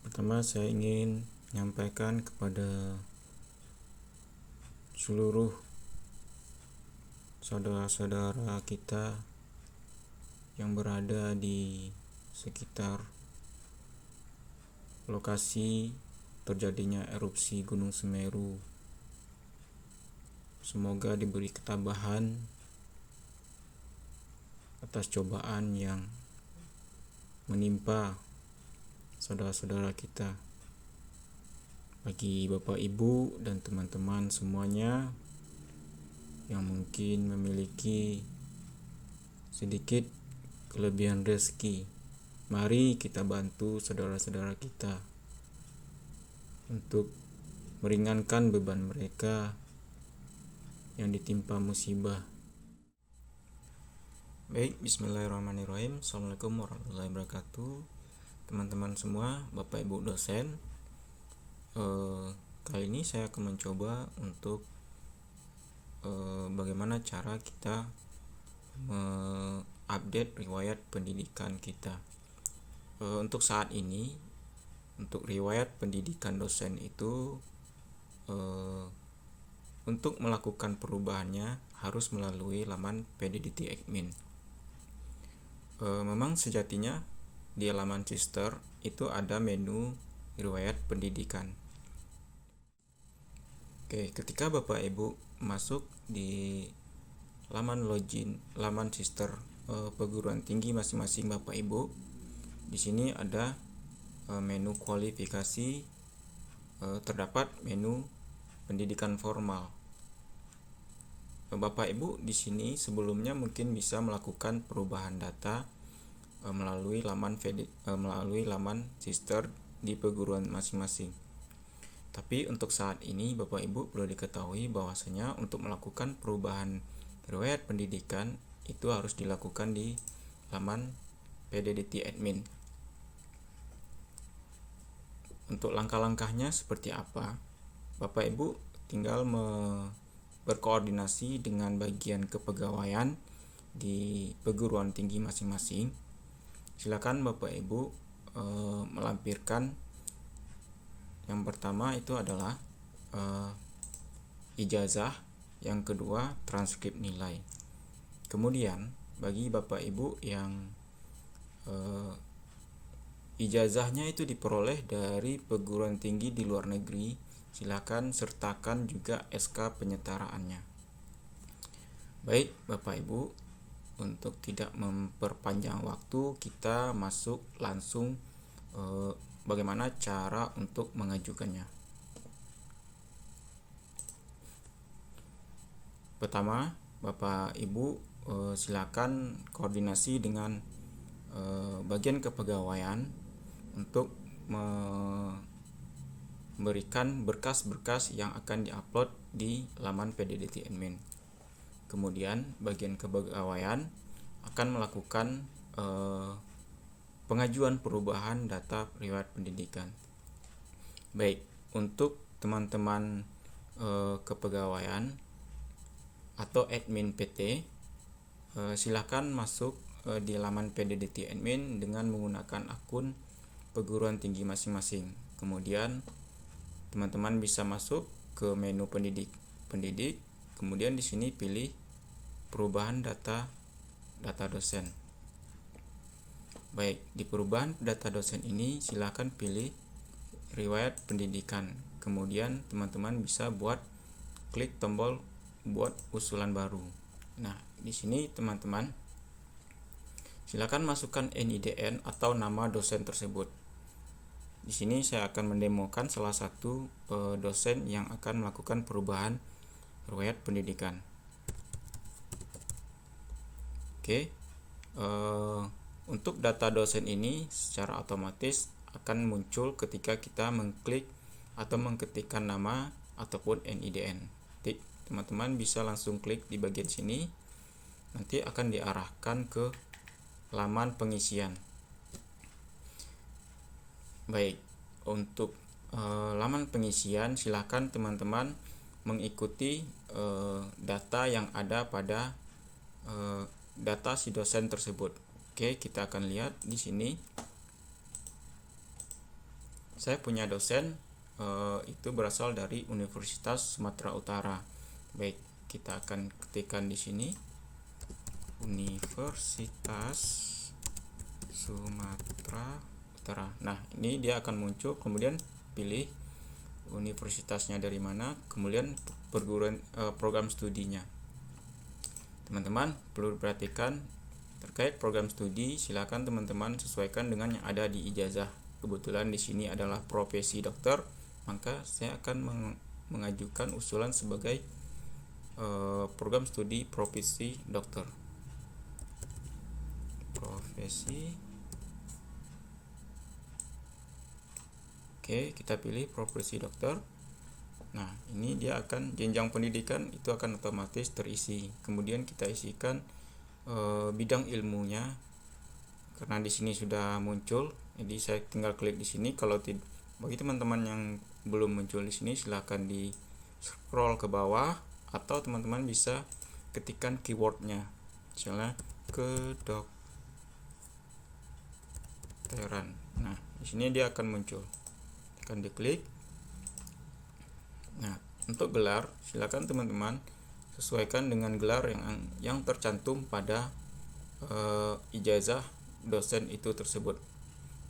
Pertama, saya ingin menyampaikan kepada seluruh saudara-saudara kita yang berada di sekitar lokasi terjadinya erupsi Gunung Semeru. Semoga diberi ketabahan atas cobaan yang menimpa saudara-saudara kita. Bagi Bapak Ibu dan teman-teman semuanya yang mungkin memiliki sedikit kelebihan rezeki, mari kita bantu saudara-saudara kita untuk meringankan beban mereka yang ditimpa musibah. Baik, bismillahirrahmanirrahim. Assalamualaikum warahmatullahi wabarakatuh. Teman-teman semua, Bapak Ibu dosen, kali ini saya akan mencoba untuk bagaimana cara kita update riwayat pendidikan kita. Untuk saat ini, untuk riwayat pendidikan dosen itu untuk melakukan perubahannya harus melalui laman PDDT Admin. Memang sejatinya di halaman Cister itu ada menu riwayat pendidikan. Oke, ketika Bapak Ibu masuk di laman login, laman Cister perguruan tinggi masing-masing Bapak Ibu, di sini ada menu kualifikasi, terdapat menu pendidikan formal. Bapak Ibu di sini sebelumnya mungkin bisa melakukan perubahan data melalui laman Cister di perguruan masing-masing. Tapi untuk saat ini Bapak Ibu perlu diketahui bahwasanya untuk melakukan perubahan riwayat pendidikan itu harus dilakukan di laman PDDT Admin. Untuk langkah-langkahnya seperti apa? Bapak Ibu tinggal berkoordinasi dengan bagian kepegawaian di perguruan tinggi masing-masing. Silakan Bapak Ibu melampirkan. Yang pertama itu adalah ijazah, yang kedua transkrip nilai. Kemudian bagi Bapak Ibu yang ijazahnya itu diperoleh dari perguruan tinggi di luar negeri, silakan sertakan juga SK penyetaraannya. Baik Bapak Ibu, untuk tidak memperpanjang waktu, kita masuk langsung bagaimana cara untuk mengajukannya. Pertama, Bapak Ibu silakan koordinasi dengan bagian kepegawaian untuk memberikan berkas-berkas yang akan diupload di laman PDDT Admin. Kemudian bagian kepegawaian akan melakukan pengajuan perubahan data riwayat pendidikan. Baik, untuk teman-teman kepegawaian atau admin PT, silakan masuk di laman PDDT Admin dengan menggunakan akun perguruan tinggi masing-masing. Kemudian teman-teman bisa masuk ke menu pendidik, kemudian di sini pilih perubahan data dosen. Baik, di perubahan data dosen ini silakan pilih riwayat pendidikan. Kemudian teman-teman bisa klik tombol buat usulan baru. Nah, di sini teman-teman silakan masukkan NIDN atau nama dosen tersebut. Di sini saya akan mendemokan salah satu dosen yang akan melakukan perubahan riwayat pendidikan. Oke, untuk data dosen ini secara otomatis akan muncul ketika kita mengklik atau mengetikkan nama ataupun NIDN. Teman-teman bisa langsung klik di bagian sini, nanti akan diarahkan ke laman pengisian. Baik, untuk laman pengisian silakan teman-teman mengikuti data yang ada pada data si dosen tersebut. Oke, kita akan lihat di sini. saya punya dosen itu berasal dari Universitas Sumatera Utara. Baik, kita akan ketikkan di sini Universitas Sumatera Utara. Nah, ini dia akan muncul, kemudian pilih universitasnya dari mana, kemudian perguruan program studinya. Teman-teman perlu perhatikan terkait program studi, silakan teman-teman sesuaikan dengan yang ada di ijazah. Kebetulan di sini adalah profesi dokter, maka saya akan mengajukan usulan sebagai program studi profesi dokter. Profesi. Oke, kita pilih profesi dokter. Nah, ini dia akan jenjang pendidikan itu akan otomatis terisi. Kemudian kita isikan bidang ilmunya. Karena di sini sudah muncul, jadi saya tinggal klik di sini. Kalau bagi teman-teman yang belum muncul di sini, silahkan di scroll ke bawah atau teman-teman bisa ketikkan keywordnya, misalnya kedokteran. Nah, di sini dia akan muncul. Akan diklik. Nah, untuk gelar silakan teman-teman sesuaikan dengan gelar yang tercantum pada ijazah dosen itu tersebut.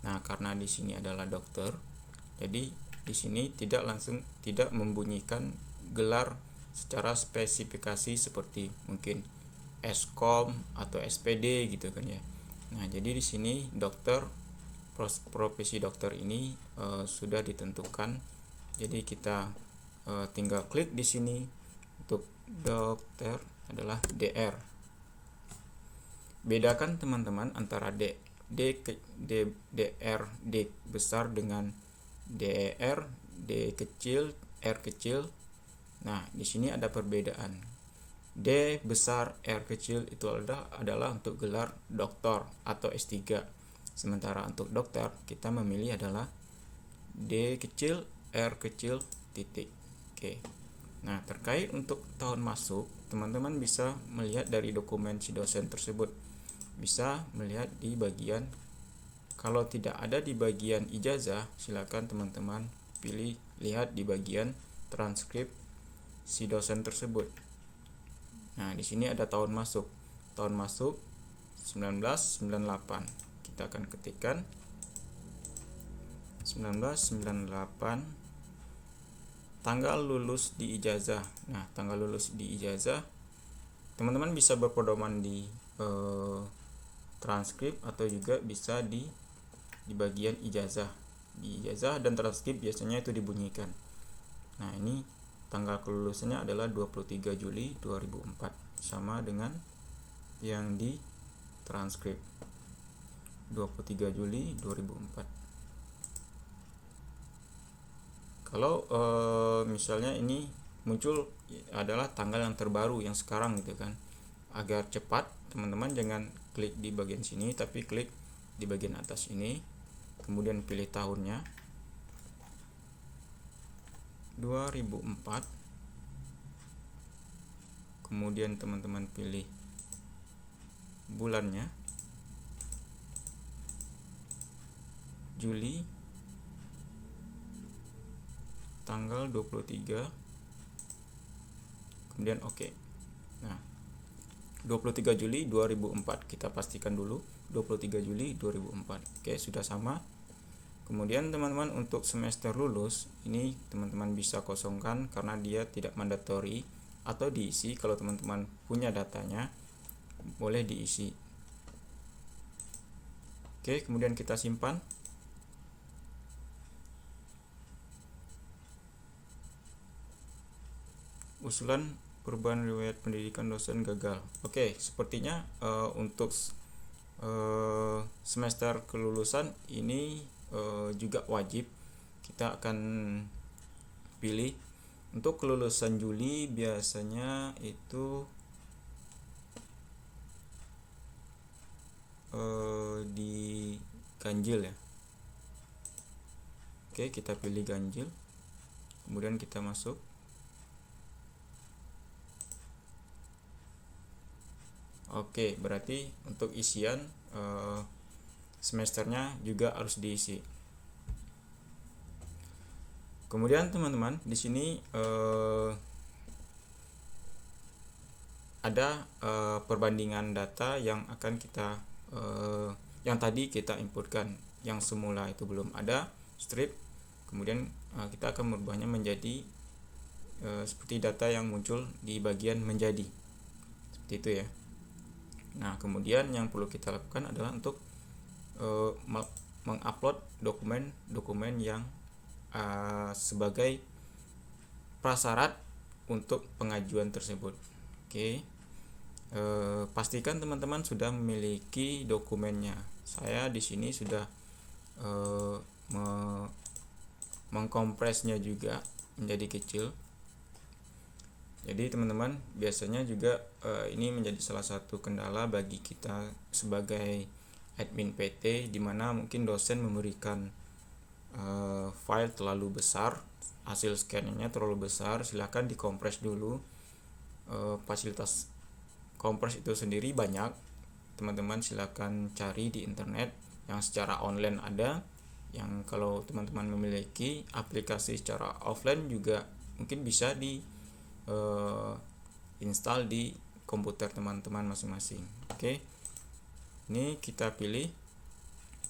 Nah, karena di sini adalah dokter, jadi di sini tidak membunyikan gelar secara spesifikasi seperti mungkin Eskom atau SPD gitu kan ya. Nah, jadi di sini dokter, profesi dokter ini sudah ditentukan. Jadi kita tinggal klik di sini. Untuk dokter adalah DR. Bedakan teman-teman antara DR D besar dengan DER D kecil R kecil. Nah, di sini ada perbedaan. D besar R kecil itu adalah untuk gelar doktor atau S3. Sementara untuk dokter kita memilih adalah D kecil R kecil titik. Oke. Nah, terkait untuk tahun masuk, teman-teman bisa melihat dari dokumen si dosen tersebut. Bisa melihat di bagian, kalau tidak ada di bagian ijazah, silakan teman-teman lihat di bagian transkrip si dosen tersebut. Nah, di sini ada tahun masuk. Tahun masuk 1998. Kita akan ketikkan 1998. Tanggal lulus di ijazah. Nah, tanggal lulus di ijazah teman-teman bisa berpedoman di transkrip atau juga bisa di bagian ijazah. Di ijazah dan transkrip biasanya itu dibunyikan. Nah, ini tanggal kelulusannya adalah 23 Juli 2004, sama dengan yang di transkrip 23 Juli 2004. Kalau misalnya ini muncul adalah tanggal yang terbaru yang sekarang gitu kan, agar cepat teman-teman jangan klik di bagian sini tapi klik di bagian atas ini, kemudian pilih tahunnya 2004, kemudian teman-teman pilih bulannya Juli, tanggal 23, kemudian oke. Nah, 23 Juli 2004 kita pastikan dulu 23 Juli 2004. Oke, sudah sama. Kemudian teman-teman untuk semester lulus ini teman-teman bisa kosongkan karena dia tidak mandatory, atau diisi kalau teman-teman punya datanya boleh diisi. Oke, kemudian kita simpan. Usulan perubahan riwayat pendidikan dosen gagal. Oke, sepertinya untuk semester kelulusan ini juga wajib. Kita akan pilih untuk kelulusan Juli, biasanya itu di ganjil ya. Oke, kita pilih ganjil, kemudian kita masuk. Oke, berarti untuk isian semesternya juga harus diisi. Kemudian teman-teman di sini ada perbandingan data yang akan kita yang tadi kita inputkan, yang semula itu belum ada strip, kemudian kita akan merubahnya menjadi seperti data yang muncul di bagian menjadi, seperti itu ya. Nah, kemudian yang perlu kita lakukan adalah untuk mengupload dokumen-dokumen yang sebagai prasyarat untuk pengajuan tersebut. Oke. Pastikan teman-teman sudah memiliki dokumennya. Saya di sini sudah mengkompresnya juga menjadi kecil. Jadi teman-teman, biasanya juga ini menjadi salah satu kendala bagi kita sebagai admin PT, di mana mungkin dosen memberikan file terlalu besar, hasil scan-nya terlalu besar. Silahkan dikompres dulu. Fasilitas kompres itu sendiri banyak, teman-teman silakan cari di internet yang secara online ada, yang kalau teman-teman memiliki aplikasi secara offline juga mungkin bisa di install di komputer teman-teman masing-masing. Oke, ini kita pilih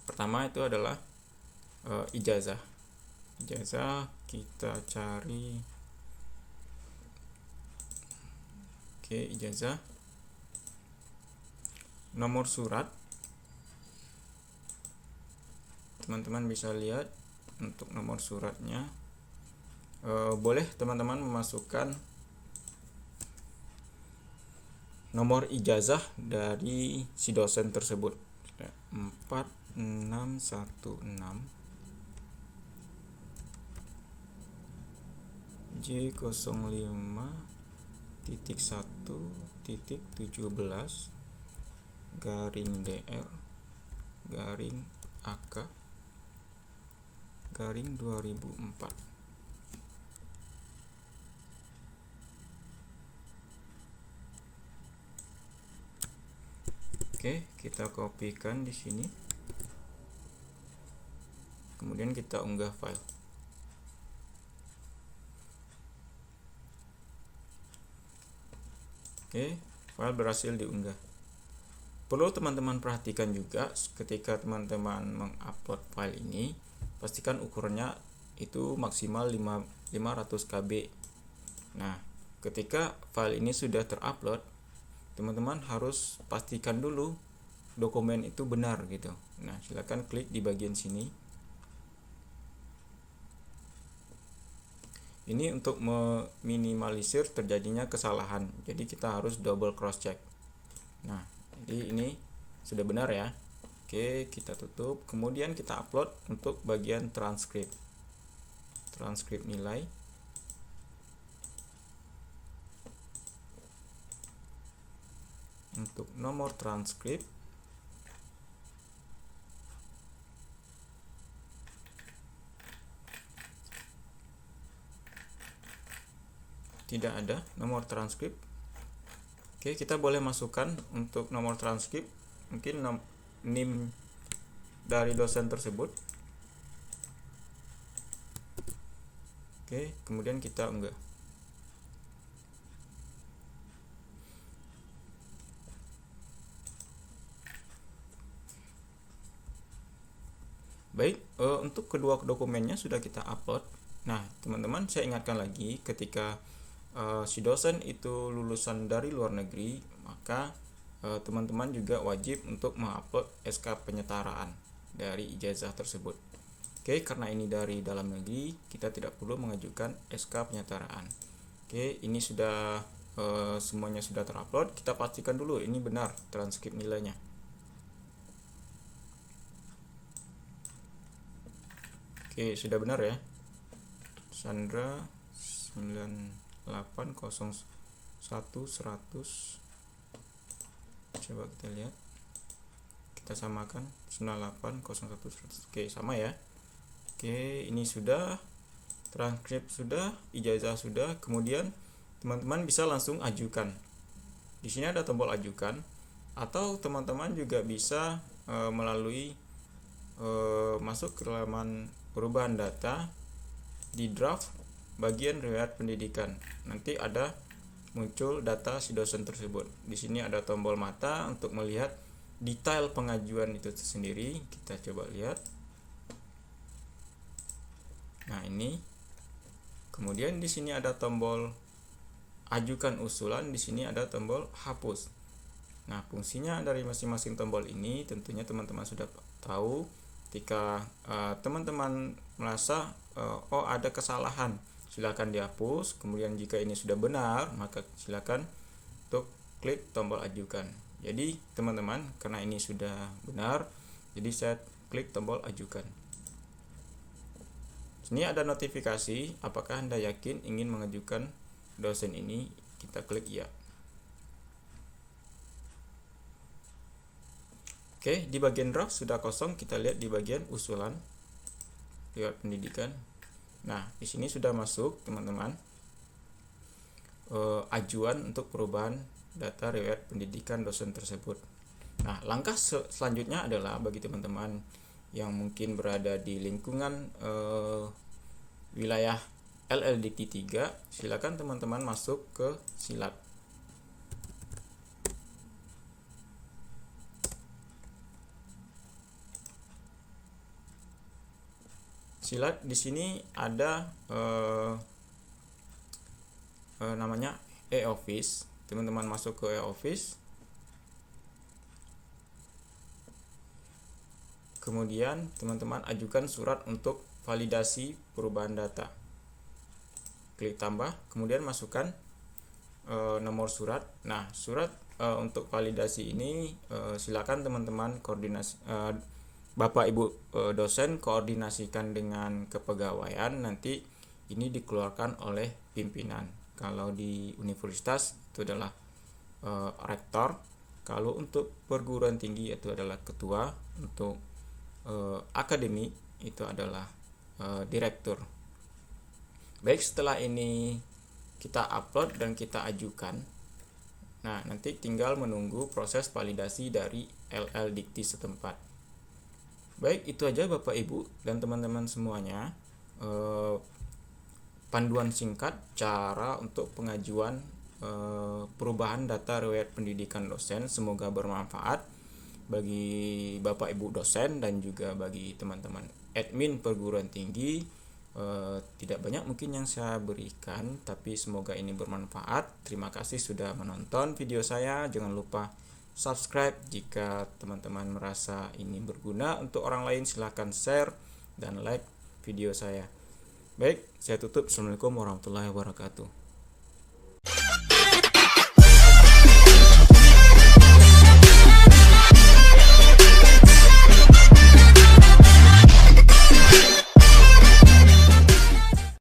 pertama itu adalah ijazah kita cari. Oke, ijazah, nomor surat, teman-teman bisa lihat untuk nomor suratnya. Boleh teman-teman memasukkan nomor ijazah dari si dosen tersebut, 4616 J05.1.17 garing DR garing AK garing 2004. Oke, kita kopikan di sini. Kemudian kita unggah file. Oke, file berhasil diunggah. Perlu teman-teman perhatikan juga ketika teman-teman mengupload file ini, pastikan ukurannya itu maksimal 500 KB. Nah, ketika file ini sudah terupload, teman-teman harus pastikan dulu dokumen itu benar gitu. Nah, silakan klik di bagian sini. Ini untuk meminimalisir terjadinya kesalahan. Jadi kita harus double cross check. Nah, jadi ini sudah benar ya. Oke, kita tutup. Kemudian kita upload untuk bagian transkrip. Transkrip nilai. Untuk nomor transkrip tidak ada nomor transkrip. Oke, kita boleh masukkan untuk nomor transkrip mungkin NIM dari dosen tersebut. Oke, kemudian kita unggah. Baik, untuk kedua dokumennya sudah kita upload. Nah, teman-teman, saya ingatkan lagi, ketika si dosen itu lulusan dari luar negeri, maka teman-teman juga wajib untuk mengupload SK penyetaraan dari ijazah tersebut. Oke, karena ini dari dalam negeri, kita tidak perlu mengajukan SK penyetaraan. Oke, ini sudah semuanya sudah terupload. Kita pastikan dulu ini benar transkrip nilainya. Oke, sudah benar ya. Sandra 9801 100. Coba kita lihat. Kita samakan 9801 100. Oke, sama ya. Oke, ini sudah, transkrip sudah, ijazah sudah. Kemudian teman-teman bisa langsung ajukan. Di sini ada tombol ajukan, atau teman-teman juga bisa melalui masuk ke halaman perubahan data, di draft bagian riwayat pendidikan. Nanti ada muncul data si dosen tersebut. Di sini ada tombol mata untuk melihat detail pengajuan itu sendiri. Kita coba lihat. Nah, ini. Kemudian di sini ada tombol ajukan usulan, di sini ada tombol hapus. Nah, fungsinya dari masing-masing tombol ini tentunya teman-teman sudah tahu. Ketika teman-teman merasa oh ada kesalahan, silakan dihapus. Kemudian jika ini sudah benar, maka silakan untuk klik tombol ajukan. Jadi teman-teman, karena ini sudah benar, jadi saya klik tombol ajukan. Sini ada notifikasi, apakah Anda yakin ingin mengajukan dosen ini? Kita klik ya. Oke, di bagian draft sudah kosong. Kita lihat di bagian usulan riwayat pendidikan. Nah, di sini sudah masuk teman-teman ajuan untuk perubahan data riwayat pendidikan dosen tersebut. Nah, langkah selanjutnya adalah bagi teman-teman yang mungkin berada di lingkungan wilayah LLDikti 3, silakan teman-teman masuk ke Silat. Silat di sini ada namanya e-office. Teman-teman masuk ke e-office. Kemudian teman-teman ajukan surat untuk validasi perubahan data. Klik tambah, kemudian masukkan nomor surat. Nah, surat untuk validasi ini silakan teman-teman koordinasi Bapak Ibu dosen koordinasikan dengan kepegawaian, nanti ini dikeluarkan oleh pimpinan. Kalau di universitas itu adalah rektor, kalau untuk perguruan tinggi itu adalah ketua, untuk akademi itu adalah direktur. Baik, setelah ini kita upload dan kita ajukan. Nah, nanti tinggal menunggu proses validasi dari LLDikti setempat. Baik, itu aja Bapak Ibu dan teman-teman semuanya, panduan singkat cara untuk pengajuan perubahan data riwayat pendidikan dosen. Semoga bermanfaat bagi Bapak Ibu dosen dan juga bagi teman-teman admin perguruan tinggi. Tidak banyak mungkin yang saya berikan, tapi semoga ini bermanfaat. Terima kasih sudah menonton video saya. Jangan lupa subscribe jika teman-teman merasa ini berguna untuk orang lain. Silahkan share dan like video saya. Baik, saya tutup. Assalamualaikum warahmatullahi wabarakatuh.